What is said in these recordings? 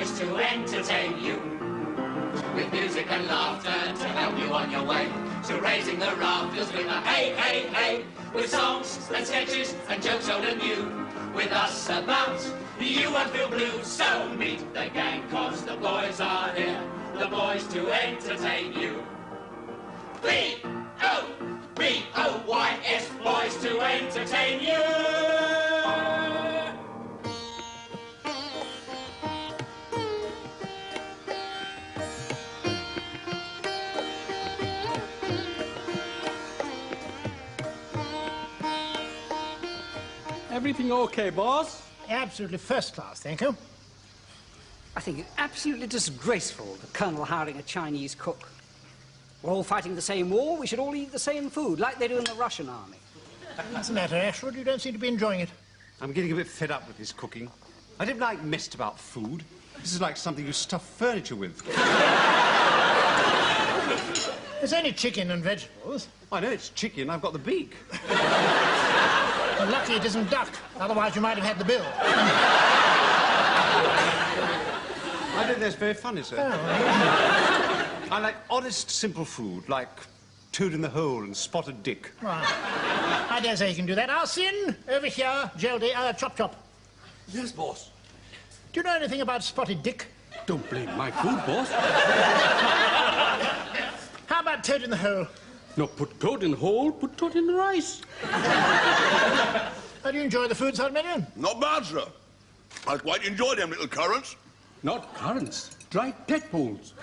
boys to entertain you. With music and laughter to help you on your way. To raising the rafters with a hey, hey, hey. With songs and sketches and jokes old and new. With us about, you won't feel blue. So meet the gang, cause the boys are here. The boys to entertain you. B-O-B-O-Y-S, boys to entertain you. Everything okay, boss? Absolutely first class, thank you. I think it's absolutely disgraceful, the Colonel hiring a Chinese cook. We're all fighting the same war, we should all eat the same food, like they do in the Russian army. What's the matter, Ashford? You don't seem to be enjoying it. I'm getting a bit fed up with this cooking. I don't like messed about food. This is like something you stuff furniture with. There's only chicken and vegetables. I know it's chicken, I've got the beak. Well, lucky it isn't duck, otherwise you might have had the bill. I don't think that's very funny, sir. Oh. I like honest, simple food, like toad in the hole and spotted dick. Right. I dare say you can do that. Arsene, over here, Geldy, chop. Yes, boss. Do you know anything about spotted dick? Don't blame my food, boss. How about toad in the hole? No, put toad in the hole, put toad in the rice. How do you enjoy the food, Sergeant? Not bad, sir. I quite enjoy them little currants. Not currants, dried tadpoles.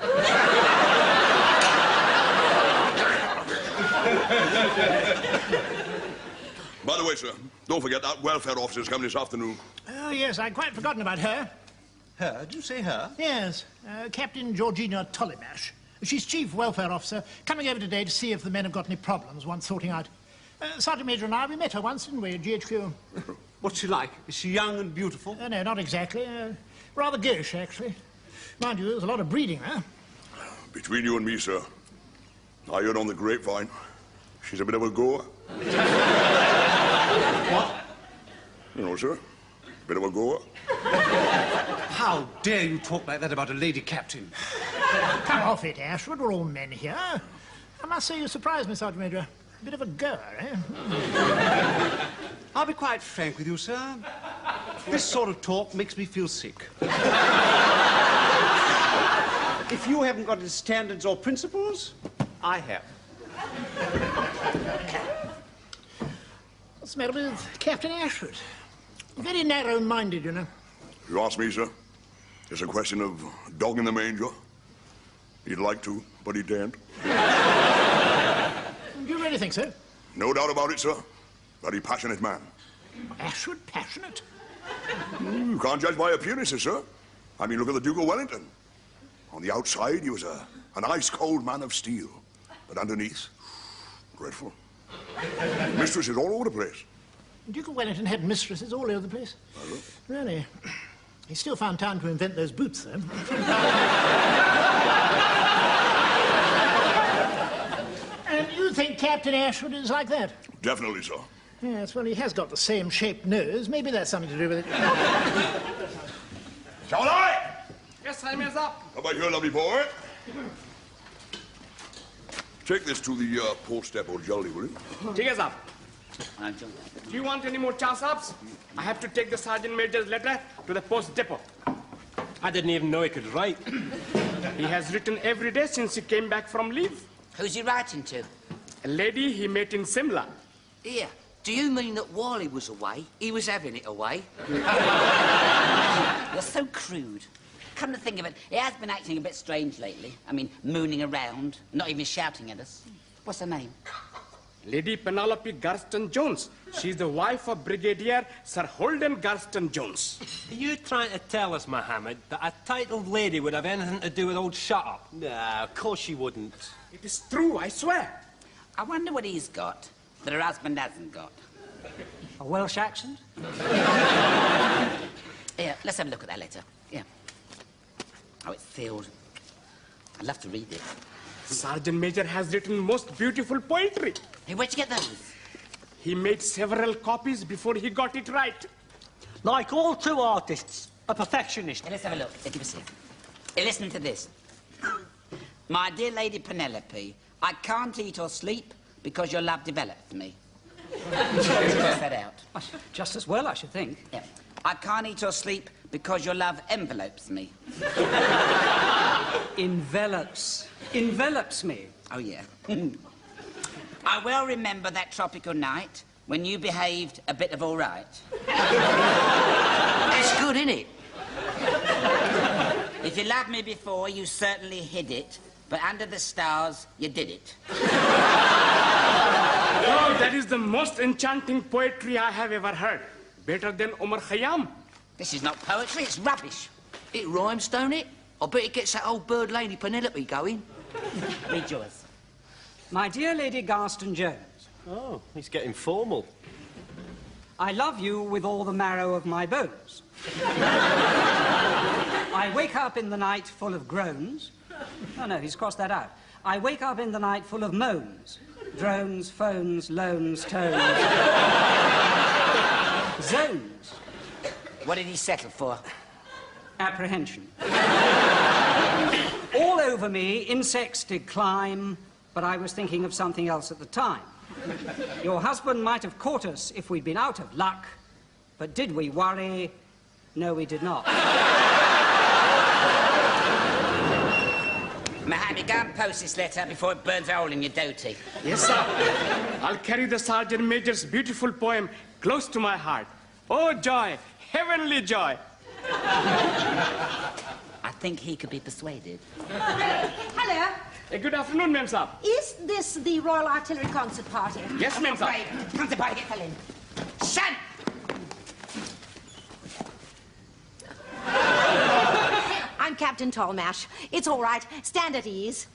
By the way, sir, don't forget that welfare officer's coming this afternoon. Oh, yes, I'd quite forgotten about her. Her? Did you say her? Yes, Captain Georgina Tollimash. She's chief welfare officer, coming over today to see if the men have got any problems want sorting out. Sergeant Major and I, we met her once, didn't we, at GHQ? What's she like? Is she young and beautiful? No, not exactly. Rather gauche, actually. Mind you, there's a lot of breeding there. Between you and me, sir, I heard on the grapevine, she's a bit of a goer. What? You know, sir, a bit of a goer. How dare you talk like that about a lady captain? Come off it, Ashford. We're all men here. I must say you surprised me, Sergeant Major. A bit of a goer, eh? I'll be quite frank with you, sir. This sort of talk makes me feel sick. If you haven't got any standards or principles, I have. What's the matter with Captain Ashford? Very narrow-minded, you know. If you ask me, sir, it's a question of dog in the manger. He'd like to, but he daren't. Do you really think so? No doubt about it, sir. Very passionate man. Ashford passionate? You can't judge by appearances, sir. I mean, look at the Duke of Wellington. On the outside, he was an ice-cold man of steel. But underneath, dreadful. Mistresses all over the place. Duke of Wellington had mistresses all over the place. Really? He still found time to invent those boots, though. And you think Captain Ashford is like that? Definitely, sir. Yes, well, he has got the same shaped nose. Maybe that's something to do with it. Shall I? Yes, time is up. How about you, lovely boy? Take this to the post depot, Jolly, will you? Take us up. Do you want any more chance-ups? I have to take the Sergeant Major's letter to the post depot. I didn't even know he could write. He has written every day since he came back from leave. Who's he writing to? A lady he met in Simla. Here, do you mean that while he was away, he was having it away? You're so crude. Come to think of it, he has been acting a bit strange lately. I mean, mooning around, not even shouting at us. What's her name? Lady Penelope Garston-Jones. She's the wife of Brigadier Sir Holden Garston-Jones. Are you trying to tell us, Mohammed, that a titled lady would have anything to do with old Shut-Up? Nah, of course she wouldn't. It is true, I swear. I wonder what he's got that her husband hasn't got. A Welsh accent? Here, let's have a look at that letter. Yeah. Oh, it's sealed. I'd love to read it. Sergeant Major has written most beautiful poetry. Hey, where'd you get those? He made several copies before he got it right. Like all true artists. A perfectionist. Let's have a look. Give us here. Listen to this. My dear Lady Penelope, I can't eat or sleep because your love developed me. Cross that out. Just as well, I should think. Yeah. I can't eat or sleep because your love envelopes me. Envelops. Envelops me. Oh, yeah. I well remember that tropical night when you behaved a bit of all right. That's good, isn't it? If you loved me before, you certainly hid it, but under the stars, you did it. Oh, that is the most enchanting poetry I have ever heard. Better than Omar Khayyam. This is not poetry, it's rubbish. It rhymes, don't it? I bet it gets that old bird Lady Penelope going. Read yours. My dear Lady Garston-Jones. Oh, he's getting formal. I love you with all the marrow of my bones. I wake up in the night full of groans. Oh, no, he's crossed that out. I wake up in the night full of moans. Drones, phones, loans, tones. Zones. What did he settle for? Apprehension. All over me, insects did climb, but I was thinking of something else at the time. Your husband might have caught us if we'd been out of luck, but did we worry? No, we did not. Mohammed, go and post this letter before it burns a hole in your doty. Yes, sir. I'll carry the Sergeant Major's beautiful poem close to my heart. Oh, joy, heavenly joy. I think he could be persuaded. Hello. Good afternoon, Mem Sahib. Is this the Royal Artillery concert party? Yes, Mem Sahib. Right, concert party, get fell in. Shut! I'm Captain Tallmash. It's all right. Stand at ease.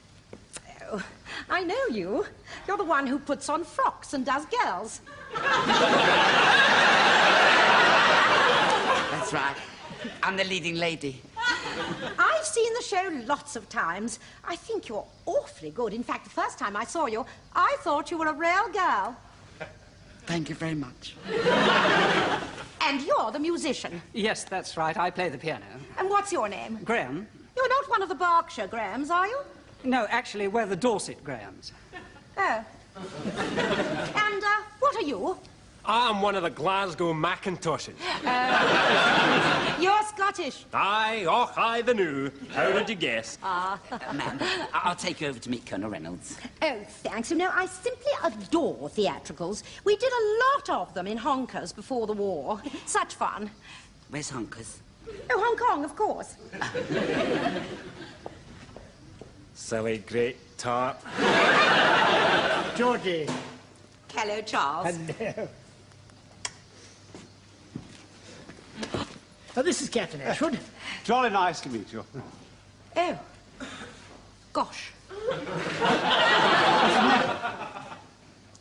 Oh, I know you. You're the one who puts on frocks and does girls. That's right. I'm the leading lady. I've seen the show lots of times. I think you're awfully good. In fact, the first time I saw you, I thought you were a real girl. Thank you very much. And you're the musician. Yes, that's right. I play the piano. And what's your name? Graham? You're not one of the Berkshire Grahams, are you? No, actually, we're the Dorset Grahams. Oh. And, what are you? I'm one of the Glasgow Macintoshes. You're Scottish. Aye, och, aye, the new. How did you guess? Ma'am, I'll take you over to meet Colonel Reynolds. Oh, thanks. You know, I simply adore theatricals. We did a lot of them in honkers before the war. Such fun. Where's Honkers? Oh, Hong Kong, of course. Silly great tart. Georgie. Hello, Charles. Hello. This is Captain Ashwood. Jolly nice to meet you. Oh. Gosh.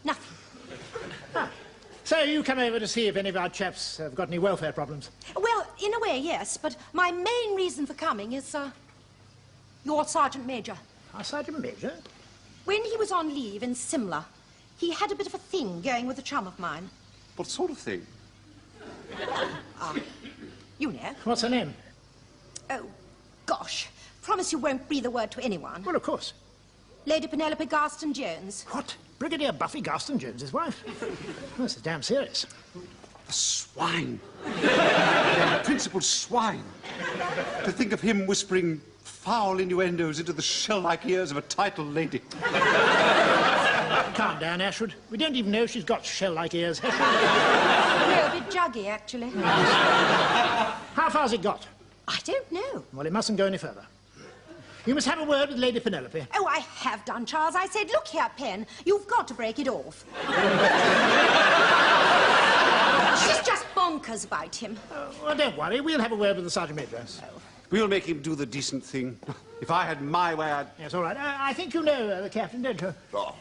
Nothing. So you come over to see if any of our chaps have got any welfare problems? Well, in a way, yes, but my main reason for coming is, your Sergeant Major. Our Sergeant Major? When he was on leave in Simla, he had a bit of a thing going with a chum of mine. What sort of thing? You know. What's her name? Oh, gosh. Promise you won't breathe a word to anyone. Well, of course. Lady Penelope Garston-Jones. What? Brigadier Buffy Garston-Jones's wife? Well, this is damn serious. A swine. A principal swine. To think of him whispering foul innuendos into the shell-like ears of a titled lady. Calm down, Ashwood. We don't even know she's got shell-like ears. No, a bit juggy, actually. How far's it got? I don't know. Well, it mustn't go any further. You must have a word with Lady Penelope. Oh, I have done, Charles. I said, look here, Pen, you've got to break it off. She's just bonkers about him. Well, don't worry. We'll have a word with the Sergeant Major. We'll make him do the decent thing. If I had my way, I'd... Yes, all right. I think you know the captain, don't you? Ah.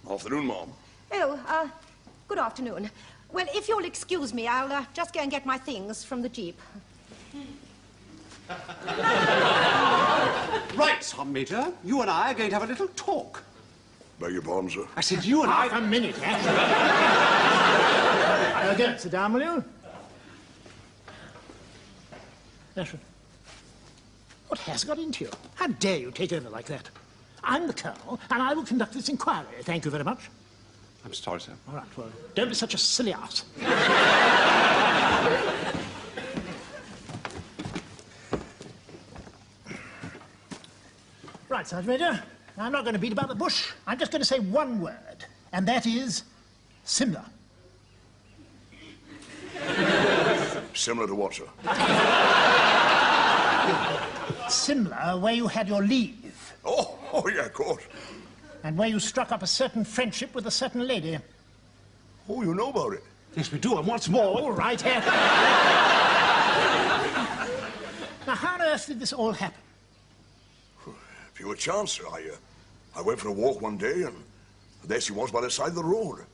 Afternoon, Mom. Oh, good afternoon. Well, if you'll excuse me, I'll just go and get my things from the jeep. Right, Sergeant Major. You and I are going to have a little talk. Beg your pardon, sir. I said you and Half a minute, Ashwood. Go, sit down, will you? Ashford, what has got into you? How dare you take over like that? I'm the Colonel, and I will conduct this inquiry. Thank you very much. I'm sorry, sir. All right, well, don't be such a silly ass. Right, Sergeant Major, I'm not going to beat about the bush. I'm just going to say one word, and that is similar. Similar to what, sir? Similar where you had your leave. Oh, yeah, of course. And where you struck up a certain friendship with a certain lady. Oh, you know about it? Yes, we do, and what's more... All right, here. Now, how on earth did this all happen? Pure chance, sir. I went for a walk one day, and there she was by the side of the road.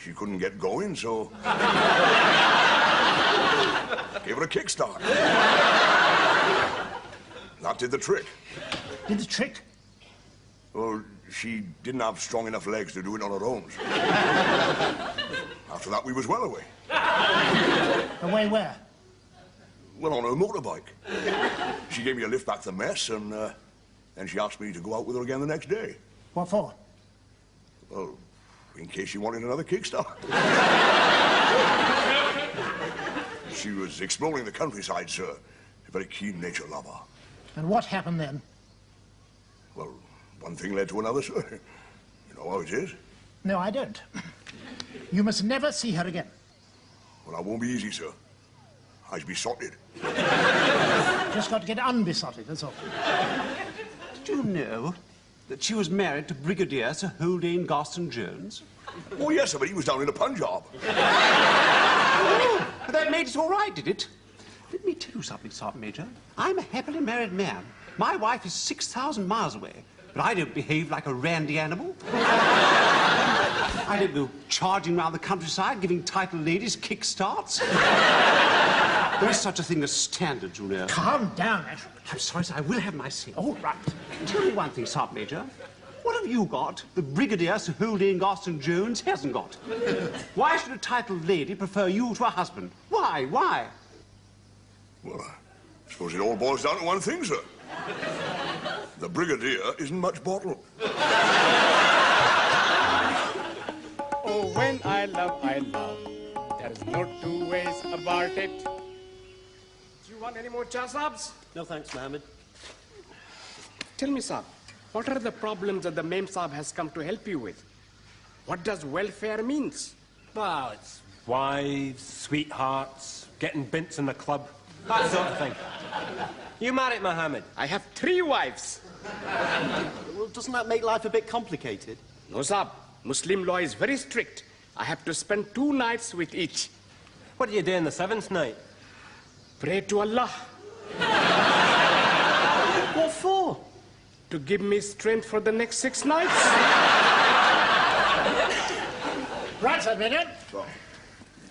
She couldn't get going, so... gave her a kickstart. That did the trick. Did the trick? Well, she didn't have strong enough legs to do it on her own. After that, we was well away. Away where? Well, on her motorbike. She gave me a lift back to the mess, and she asked me to go out with her again the next day. What for? Well, in case she wanted another kickstart. She was exploring the countryside, sir. A very keen nature lover. And what happened then? Well, one thing led to another, sir. You know how it is. No, I don't. You must never see her again. Well, that won't be easy, sir. I'd be besotted. Just got to get unbesotted, that's all. Did you know that she was married to Brigadier Sir Haldane Garston Jones? Oh, yes, sir, but he was down in the Punjab. Oh, but that made it all right, did it? Let me tell you something, Sergeant Major. I'm a happily married man. My wife is 6,000 miles away, but I don't behave like a randy animal. I don't go charging around the countryside giving titled ladies kick-starts. There is such a thing as standards, you know. Calm down, Ashford. I'm sorry, sir, I will have my say. All right. Tell me one thing, Sergeant Major. What have you got that Brigadier Sir Haldane Garston Jones hasn't got? Why should a titled lady prefer you to a husband? Why? Why? Well, I suppose it all boils down to one thing, sir. The Brigadier isn't much bottle. Oh, when I love, there's no two ways about it. Do you want any more cha sabs? No thanks, Mohammed. Tell me, Saab, what are the problems that the Mem Saab has come to help you with? What does welfare means? Well, it's wives, sweethearts, getting bints in the club, that sort of thing. You married, Mohammed? I have 3 wives. Well, doesn't that make life a bit complicated? No, Saab. Muslim law is very strict. I have to spend 2 nights with each. What do you do on the 7th night? Pray to Allah. What for? To give me strength for the next 6 nights. Right, Sergeant Major.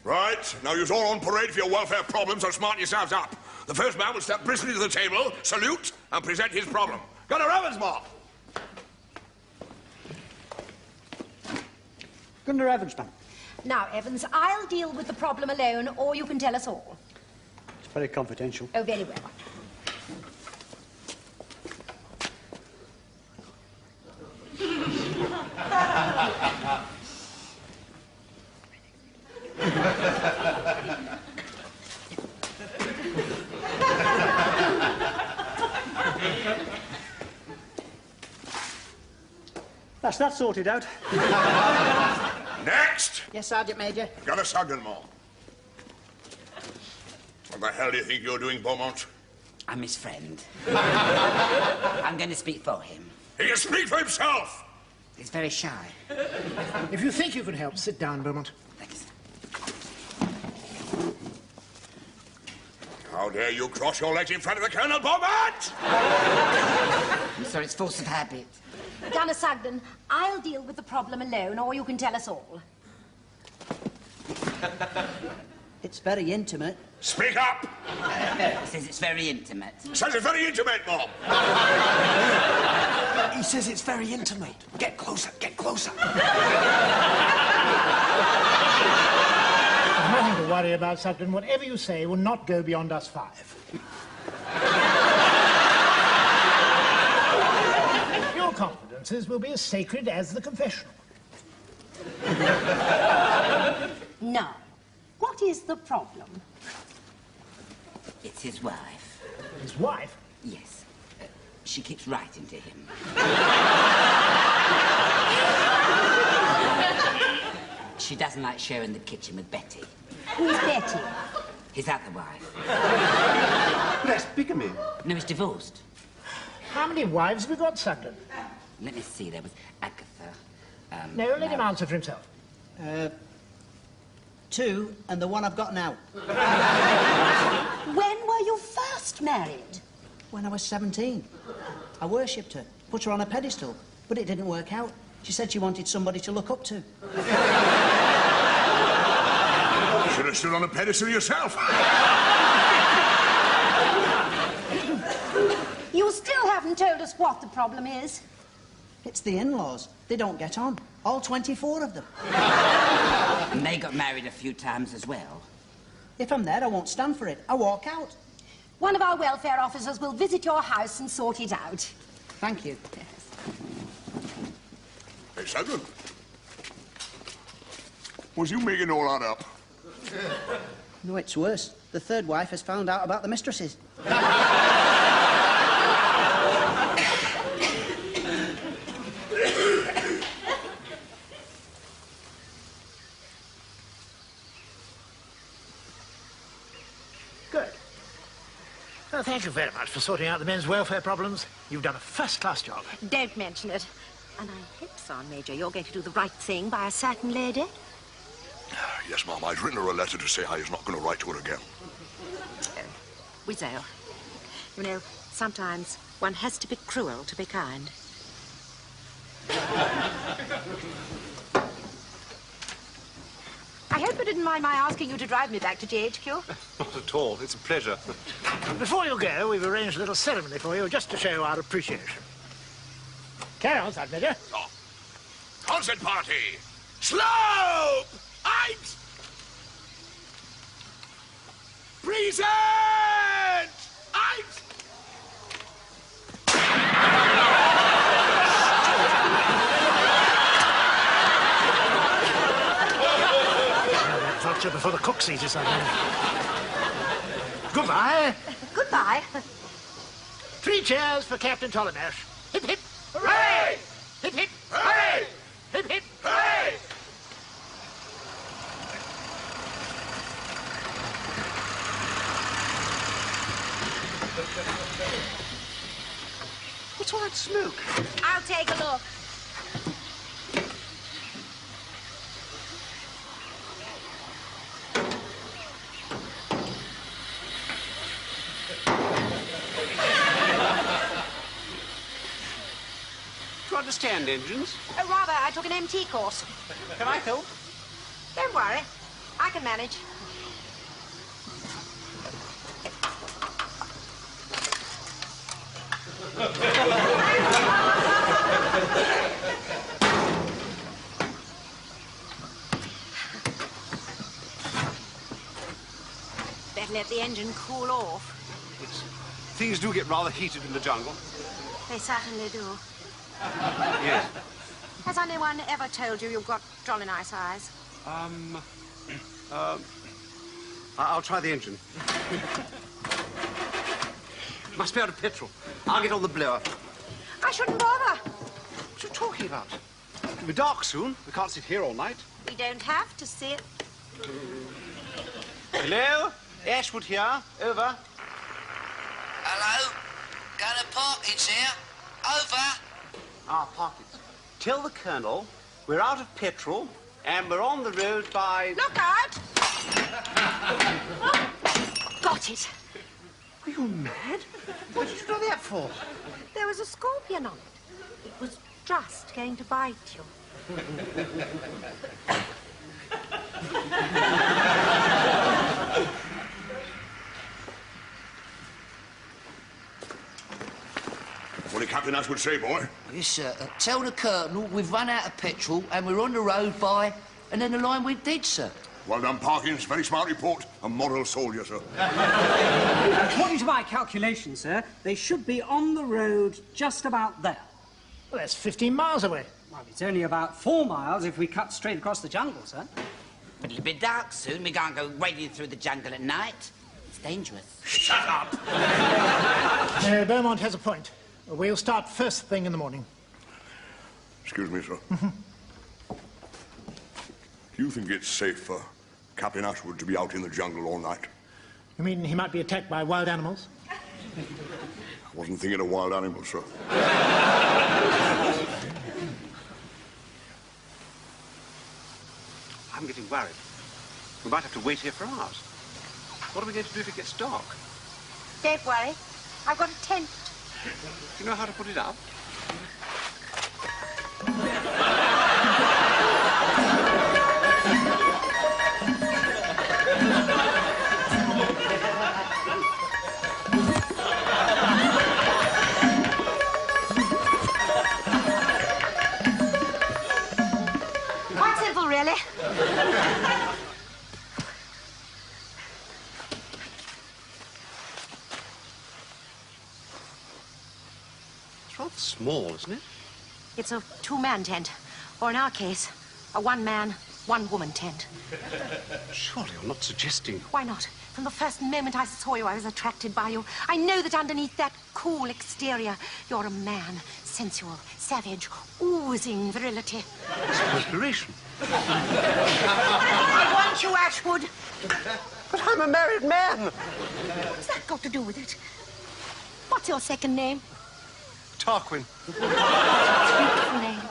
Right, now you're all on parade for your welfare problems, so smarten yourselves up. The first man will step briskly to the table, salute, and present his problem. Gunner Evans, Mark. Gunner Evans, ma'am. Now, Evans, I'll deal with the problem alone, or you can tell us all. It's very confidential. Oh, very well. That's that sorted out. Next! Yes, Sergeant Major. Gunner Sergeant Moore. What the hell do you think you're doing, Beaumont? I'm his friend. I'm going to speak for him. He can speak for himself! He's very shy. If you think you can help, sit down, Beaumont. Thanks. How dare you cross your legs in front of the Colonel, Beaumont? I'm sorry, it's force of habit. Gunner Sugden, I'll deal with the problem alone, or you can tell us all. It's very intimate. Speak up! He says it's very intimate. Says it's very intimate, Mom. He says it's very intimate. Get closer, get closer. There's nothing to worry worry about, Sugden. Whatever you say will not go beyond us 5. Your confidences will be as sacred as the confessional. Now, what is the problem? It's his wife. His wife? Yes. She keeps writing to him. She doesn't like sharing the kitchen with Betty. Who's Betty? His other wife. That's bigamy. No, he's divorced. How many wives have you got, Sugden? Let me see, there was Agatha. No, let him answer for himself. 2, and the one I've got now. When were you first married? When I was 17. I worshipped her, put her on a pedestal, but it didn't work out. She said she wanted somebody to look up to. You should have stood on a pedestal yourself. You still haven't told us what the problem is. It's the in-laws. They don't get on. All 24 of them. And they got married a few times as well. If I'm there, I won't stand for it. I walk out. One of our welfare officers will visit your house and sort it out. Thank you. Hey, Sugden. Was you making all that up? No, it's worse. The third wife has found out about the mistresses. Good. Well, thank you very much for sorting out the men's welfare problems. You've done a first-class job. Don't mention it. And I hope, Sergeant Major, you're going to do the right thing by a certain lady. Yes, Ma'am. I'd written her a letter to say I was not going to write to her again. Wizzo. You know, sometimes one has to be cruel to be kind. I hope you didn't mind my asking you to drive me back to GHQ. Not at all. It's a pleasure. Before you go, we've arranged a little ceremony for you just to show our appreciation. Carry on, Sergeant Major. Oh. Concert party! Slope! Eins! Present! Eins! Vulture before the cook sees you, Sergeant. Goodbye. Goodbye. 3 cheers for Captain Tolemash. Hip, hip. Hooray! Hip, hip. Hooray! Hip, hip. Hooray! What's all that smoke? I'll take a look. Do you understand engines? Oh, rather, I took an MT course. Can I help? Don't worry. I can manage. Better let the engine cool off. Things do get rather heated in the jungle. They certainly do. Yes. Has anyone ever told you you've got jolly nice eyes? I'll try the engine. Must be out of petrol. I'll get on the blower. I shouldn't bother. What are you talking about? It'll be dark soon. We can't sit here all night. We don't have to sit. Hello? Ashwood here. Over. Hello? Gunner Parkins here. Over. Parkins. Tell the Colonel we're out of petrol and we're on the road by... Look out! Got it. Are you mad? What did you do that for? There was a scorpion on it. It was just going to bite you. What did Captain Ashwood say, boy? Yes, sir. Tell the Colonel we've run out of petrol and we're on the road by... And then the line went dead, sir. Well done, Parkins. Very smart report. A moral soldier, sir. According to my calculations, sir, they should be on the road just about there. Well, that's 15 miles away. Well, it's only about 4 miles if we cut straight across the jungle, sir. But it'll be dark soon. We can't go wading through the jungle at night. It's dangerous. Shut up! Beaumont has a point. We'll start first thing in the morning. Excuse me, sir. Do you think it's safe for Captain Ashwood to be out in the jungle all night? You mean he might be attacked by wild animals? I wasn't thinking of wild animals, sir. I'm getting worried. We might have to wait here for hours. What are we going to do if it gets dark? Don't worry. I've got a tent. Do you know how to put it up? Quite simple, really. It's rather small, isn't it? It's a two-man tent. Or in our case, a one-man, one-woman tent. Surely you're not suggesting... Why not? From the first moment I saw you, I was attracted by you. I know that underneath that cool exterior, you're a man, sensual, savage, oozing virility. It's an inspiration. I want you, Ashwood. But I'm a married man. What's that got to do with it? What's your second name? Tarquin. Beautiful name.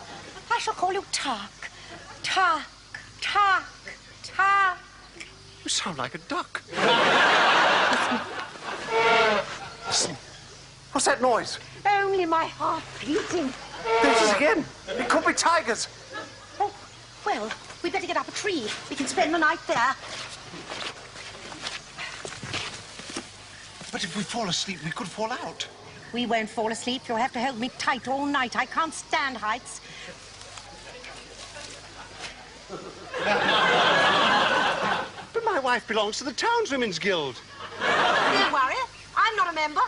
I shall call you Tark. Tark. Tark. Tark. You sound like a duck. Listen. What's that noise? Only my heart beating. There it is again. It could be tigers. Oh, well, we'd better get up a tree. We can spend the night there. But if we fall asleep, we could fall out. We won't fall asleep. You'll have to hold me tight all night. I can't stand heights. But my wife belongs to the Townswomen's Guild. Don't worry. I'm not a member.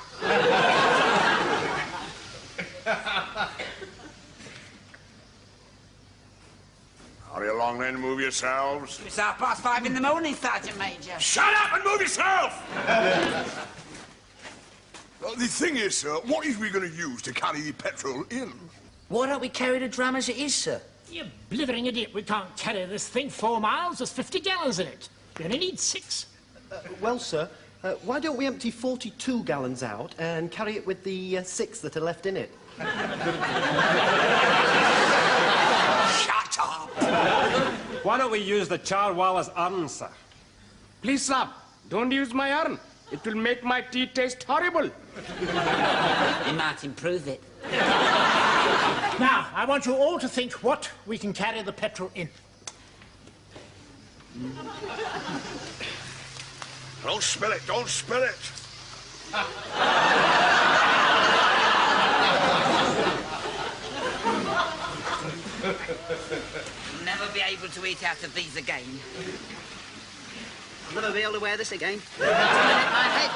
Hurry along then, move yourselves. It's 5:30 in the morning, Sergeant Major. Shut up and move yourself! The thing is, sir, what is we going to use to carry the petrol in? Why don't we carry the drum as it is, sir? You blithering idiot. We can't carry this thing 4 miles. There's 50 gallons in it. We only need 6. Well, sir, why don't we empty 42 gallons out and carry it with the 6 that are left in it? Shut up! Why don't we use the Charwala's urn, sir? Please, sir, don't use my urn. It will make my tea taste horrible. You might improve it. Now, I want you all to think what we can carry the petrol in. Don't spill it, don't spill it. You'll never be able to eat out of these again. I'll never be able to wear this again. My head.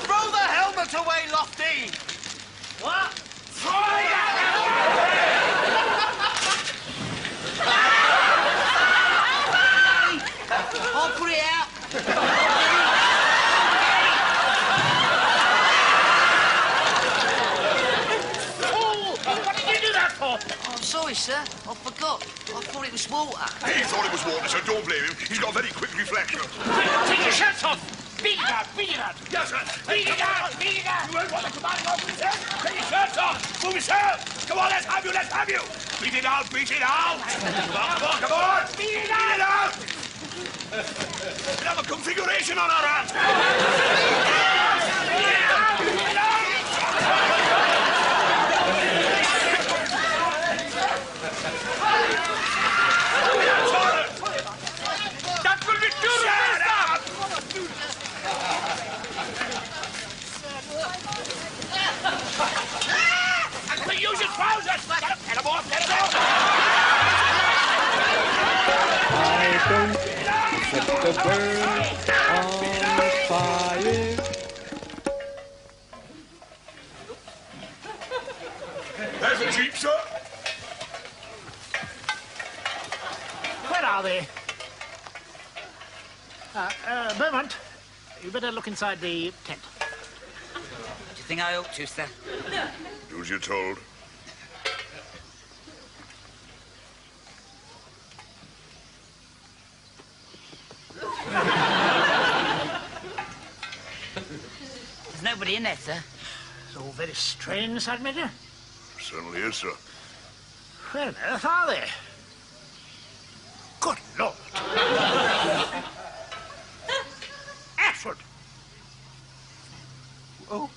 Throw the helmet away, Lofty! What? Throw it! I'll put it out. What did you do that for? I'm sorry, sir. I forgot. I thought it was water. He thought it was water, so don't blame him. He's got very quick reflexes. Take your shirts off. Beat it out, beat it out. Yes, sir. Beat it out, beat it out. You heard what the commanding officer said? Take your on! Move yourself! Come on, let's have you, let's have you! Beat it out, beat it out! Come on, come on, come on! Beat it out! We have a configuration on our hands! Beat it out! Beat it out! That will be too And use your trousers! Get him off, get him off! I don't set the world on fire. There's the jeep, sir. Where are they? Beaumont, you better look inside the tent. Do you think I ought to, sir? Do as you're told. There's nobody in there, sir. It's all very strange, Sergeant Major. Certainly is, sir. Where on earth are they? Good Lord. Ashford! Oh,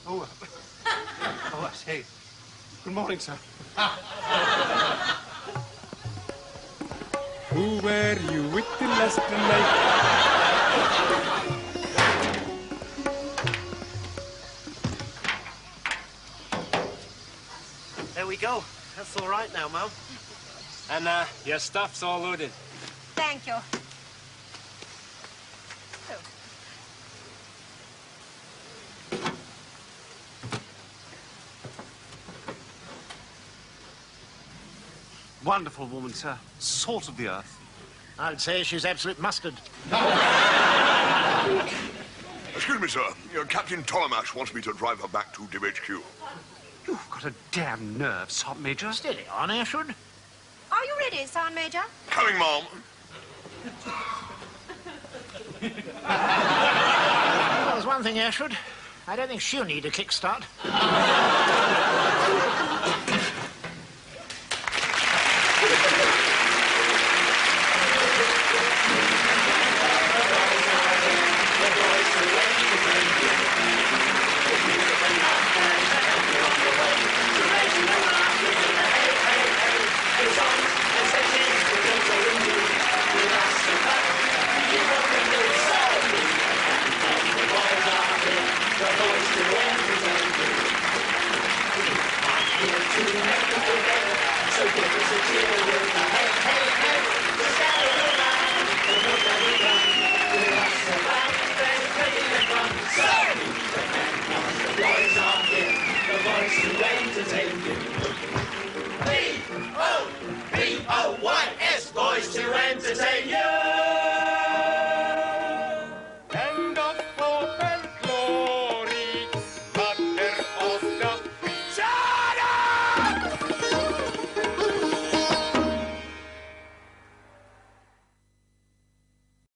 I say. Good morning, sir. Who were you with the last night? There we go. That's all right now, Mum. And your stuff's all loaded. Thank you. Wonderful woman, sir. Salt of the earth. I would say she's absolute mustard. Excuse me, sir. Captain Tolamash wants me to drive her back to DibHQ. You've got a damn nerve, Sergeant Major. Steady on, Ashford. Are you ready, Sergeant Major? Coming, Mom. Well, there's one thing, Ashford. I don't think she'll need a kickstart. B-O-B-O-Y-S, boys to entertain you.